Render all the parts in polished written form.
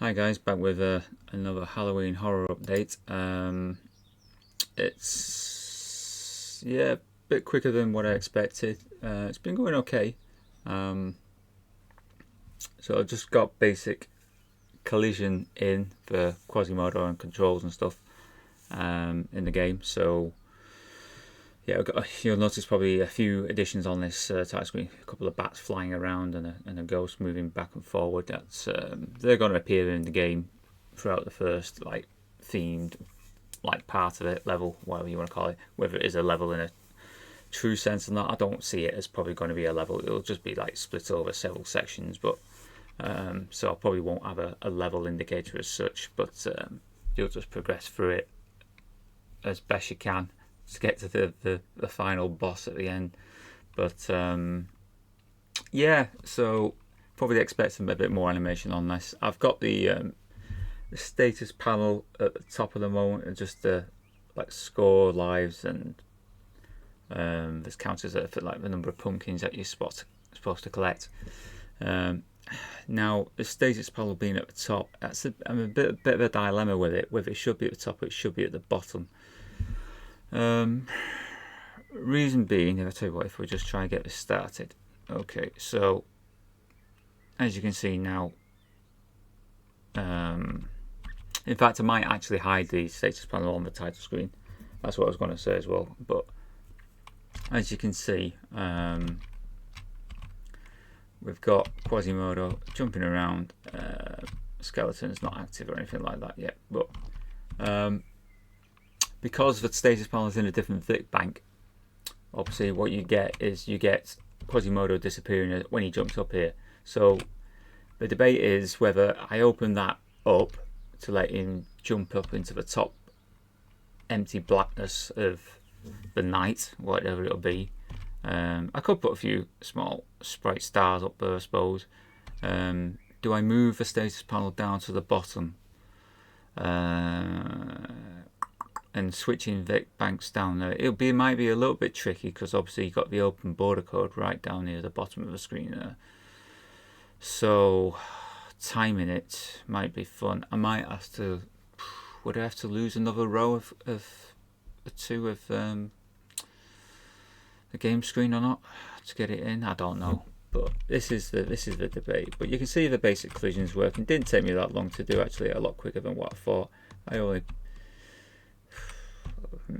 Hi guys, back with another Halloween horror update. It's a bit quicker than what I expected. It's been going okay. So I've just got basic collision in for Quasimodo and controls and stuff in the game. So yeah, you'll notice probably a few additions on this title screen. A couple of bats flying around and a ghost moving back and forward. They're going to appear in the game throughout the first themed part of it, level, whatever you want to call it. Whether it is a level in a true sense or not, I don't see it as probably going to be a level. It'll just be split over several sections, but so I probably won't have a level indicator as such, but you'll just progress through it as best you can to get to the final boss at the end. But so probably expect a bit more animation on this. I've got the status panel at the top of the moment, and just the score, lives, and there's counters for the number of pumpkins that you're supposed to collect. Now the status panel being at the top, I'm a bit of a dilemma with it, whether it should be at the top or it should be at the bottom. Reason being, if I tell you what, if we just try and get this started. Okay, so as you can see now, in fact I might actually hide the status panel on the title screen. That's what I was going to say as well. But as you can see, we've got Quasimodo jumping around. Skeleton's not active or anything like that yet, but because the status panel is in a different Vic bank, obviously what you get is Quasimodo disappearing when he jumps up here. So the debate is whether I open that up to let him jump up into the top empty blackness of the night, whatever it'll be. I could put a few small sprite stars up there, I suppose. Do I move the status panel down to the bottom? And switching Vic banks down there, it might be a little bit tricky because obviously you've got the open border code right down near the bottom of the screen there. So timing it might be fun. I might have to. Would I have to lose another row of two of the game screen or not to get it in? I don't know. But this is the debate. But you can see the basic collisions working. Didn't take me that long to do, actually. A lot quicker than what I thought. I only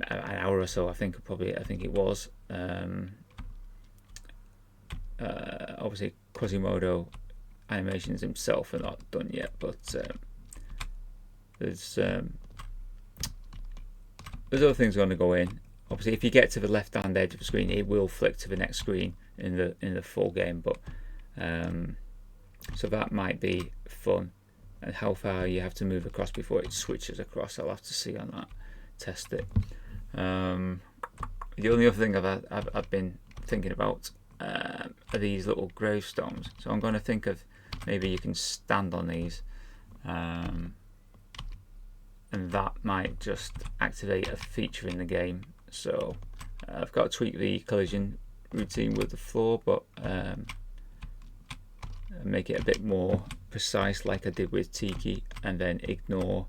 an hour or so, I think it was. Obviously Quasimodo animations himself are not done yet, but there's other things going to go in. Obviously if you get to the left hand edge of the screen, it will flick to the next screen in the full game, but so that might be fun. And how far you have to move across before it switches across, I'll have to see on that, test it. The only other thing I've been thinking about are these little gravestones. So I'm going to think of maybe you can stand on these, and that might just activate a feature in the game. So I've got to tweak the collision routine with the floor, but make it a bit more precise, like I did with Tiki, and then ignore.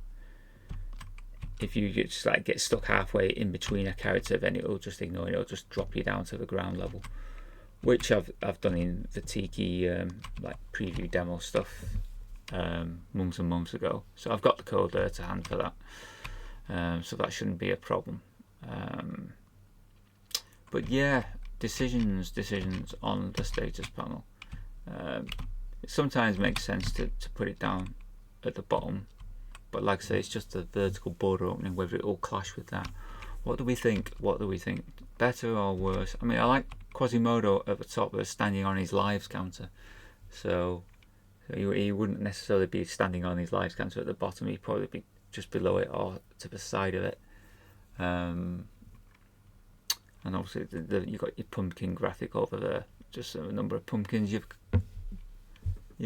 If you just get stuck halfway in between a character, then it'll just ignore it. It'll just drop you down to the ground level, which I've done in the Tiki preview demo stuff months and months ago. So I've got the code there to hand for that, so that shouldn't be a problem. But yeah, decisions on the status panel. It sometimes makes sense to put it down at the bottom, but like I say, it's just a vertical border opening. Whether it will clash with that, what do we think? Better or worse? I mean, I like Quasimodo at the top, but standing on his lives counter. So he wouldn't necessarily be standing on his lives counter at the bottom. He'd probably be just below it or to the side of it. And obviously you've got your pumpkin graphic over there. Just a number of pumpkins you've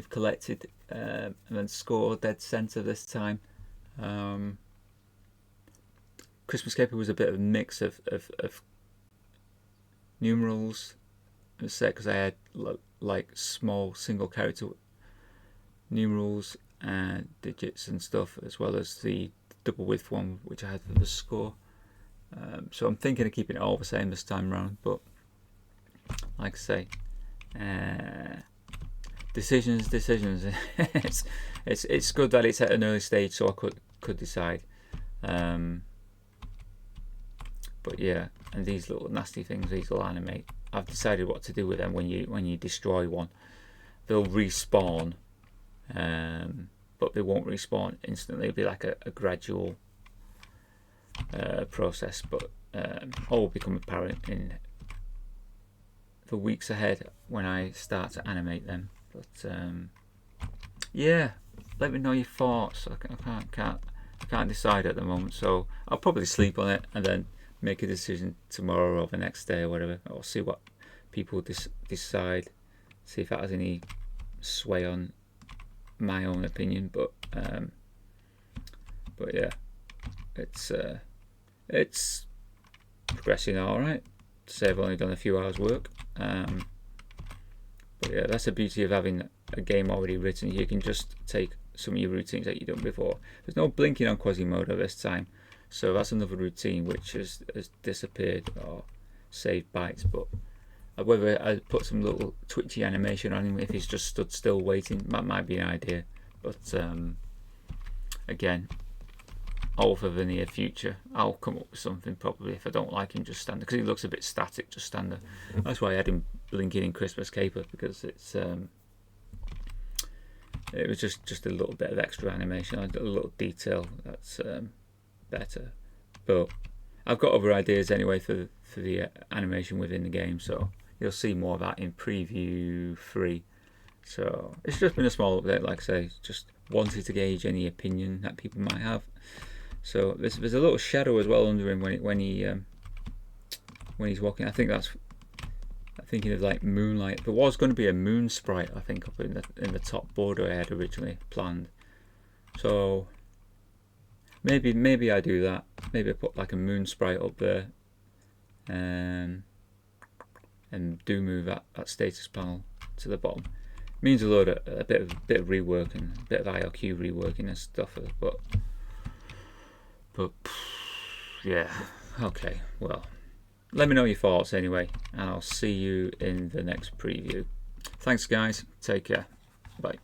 collected, and then score dead center this time. Christmas Caper was a bit of a mix of numerals, because I had small single character numerals digits and stuff, as well as the double width one which I had for the score. So I'm thinking of keeping it all the same this time round, but like I say, decisions. it's good that it's at an early stage, so I could decide. But yeah, and these little nasty things, these will animate. I've decided what to do with them. When you destroy one, they'll respawn, but they won't respawn instantly. It'll be like a gradual process, but all will become apparent in the weeks ahead when I start to animate them. But yeah, let me know your thoughts. I can't decide at the moment, so I'll probably sleep on it and then make a decision tomorrow or the next day or whatever. I'll see what people decide, see if that has any sway on my own opinion. But yeah, it's progressing all right. To say I've only done a few hours work. But yeah, that's the beauty of having a game already written. You can just take some of your routines that you've done before. There's no blinking on Quasimodo this time, so that's another routine which has disappeared or saved bytes. But whether I put some little twitchy animation on him if he's just stood still waiting, that might be an idea. But again, over the near future, I'll come up with something probably. If I don't like him just standing, because he looks a bit static just standing. That's why I had him blinking in Christmas Caper, because it was just a little bit of extra animation, a little detail that's better. But I've got other ideas anyway for the animation within the game, so you'll see more of that in preview 3. So it's just been a small update, like I say, just wanted to gauge any opinion that people might have. So there's a little shadow as well under him when he's walking. I think that's thinking of like moonlight. There was going to be a moon sprite, I think, up in the top border I had originally planned. So maybe I do that. Maybe I put like a moon sprite up there, and do move that status panel to the bottom. Means a bit of rework and a bit of ILQ reworking and stuff, but yeah, okay, well, let me know your thoughts anyway, and I'll see you in the next preview. Thanks guys, take care, bye.